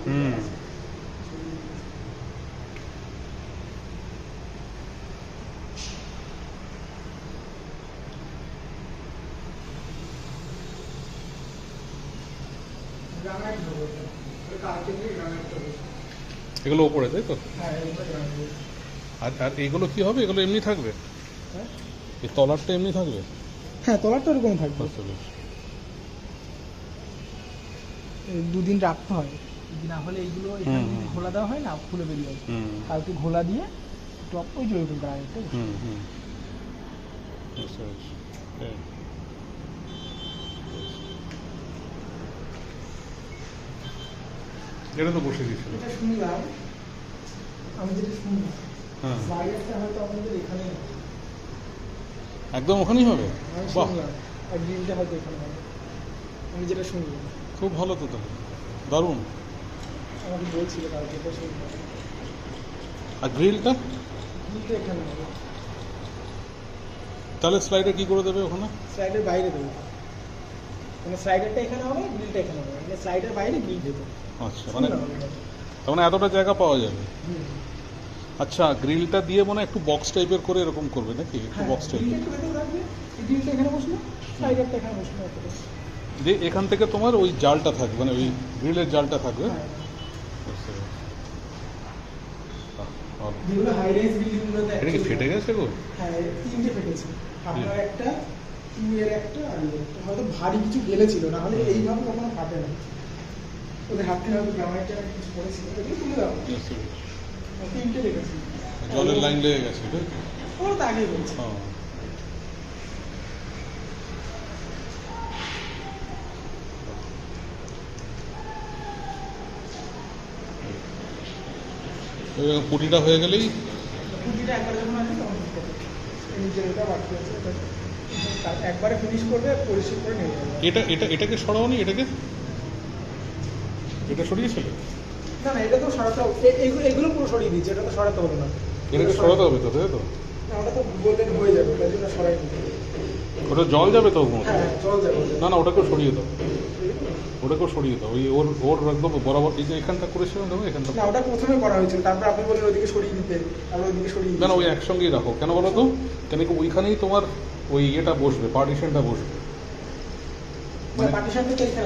হুম এগুলো ওপরে তাই তো? আর আর এগুলো কি হবে? এগুলো এমনি থাকবে? এই তলারটা এমনি থাকবে? হ্যাঁ, তলারটা ওরকম থাকবে। আচ্ছা বেশ। দুদিন রাখতে হয়, না হলে এইগুলো এখানে যদি ঘোলা দেওয়া হয় না খুলে বেরিয়ে আসবে। কালকে ঘোলা দিয়ে টপ ওই জৈব গ্রানাইটটা আচ্ছা বেশ। হ্যাঁ। এটা তো বসে দিয়েছিল। এটা শুনলাম, আমি যেটা শুনলাম হ্যাঁ স্লাইডারটা হয়তো আমাদের এখানে একদম ওখানেই হবে? আমি বাহ, শুনলাম, আর গ্রিলটা হয়তো এখানে হবে, আমি যেটা শুনলাম। খুব ভালো তো তাহলে, দারুণ। আমাকে বলছিল কালকে, এটা শুনলাম। আর গ্রিলটা গ্রিলটা এখানে হবে, তাহলে স্লাইডার কি করে দেবে ওখানে? স্লাইডের বাইরে দেবো, মানে স্লাইডারটা এখানে হবে, গ্রিলটা এখানে হবে, মানে স্লাইডার বাইরে গ্রিল দেবো। আচ্ছা, মানে তার মানে এতটা জায়গা পাওয়া যাবে। আচ্ছা, গ্রিলটা দিয়ে মনে হয় একটু বক্স টাইপের করে এরকম করবে নাকি? একটু বক্স টাইপের গ্রিলটা একটু ভেতরে রাখবে, এই গ্রিলটা এখানে বসলো, স্লাইডারটা এখানে বসলো। দিয়ে এখান থেকে তোমার ওই জালটা থাকবে, মানে ওই গ্রিলের জালটা থাকবে। বুঝতে পেরেছি। বাহ, ভালো। যেগুলো হাই রাইজ বিল্ডিংগুলোতে এটা কি ফেটে গেছে গো? হ্যাঁ, তিনটে ফেটেছে, আপনার একটা, এর একটা, আর এর একটা। হয়তো ভারী কিছু গেলেছিল, না হলে এইভাবে কখনো ফাটে না। ওদের হাত থেকে হয়তো গ্রামাইট কিছু পড়েছিল, এগুলো তুলে দাও। বুঝতে পেরেছি। তিনটে ফেটেছে, জলের লাইন লেগে গেছে তাই তো? ওরা তো আগেই বলছে। হ্যাঁ। এবার পুটিটা হয়ে গেলেই পুঁটিটা একবার যখন আসবে তখন বুঝতে পারবে। নিচের ওটা বাকি আছে, ওটা একবারে ফিনিশ করবে, পরিষ্কার করে নিয়ে যাবে। এটাকে সরাওনি? এটাকে এটা সরিয়েছিল? না না, এটা তো সরাতে হবে, এগুলো পুরো সরিয়ে দিয়েছে, এটা তো সরাতে হবে না। এটাকে সরাতে হবে তো, তাই তো? না, ওটা তো বললেন হয়ে যাবে, তার জন্য সরাই দিতে হবে। ওটা জল যাবে তো ওর মধ্যে? হ্যাঁ, চল যাবে। না না, ওটাকেও সরিয়ে দাও, ওটাকেও সরিয়ে দাও। ওই ওর একদম বরাবর এই যে এখানটা করেছিলাম দেখো, এখানটা। না, ওটা প্রথমে করা হয়েছিল, তারপর আপনি বললেন ওইদিকে সরিয়ে দিতে, তারপর ওইদিকে সরিয়ে না না, ওই দিয়েছি। একসঙ্গেই রাখো। কেন বলো তো? কেন কি ওইখানেই তোমার ওই ইয়েটা বসবে, পার্টিশনটা বসবে। পার্টিশনটা তো এখানে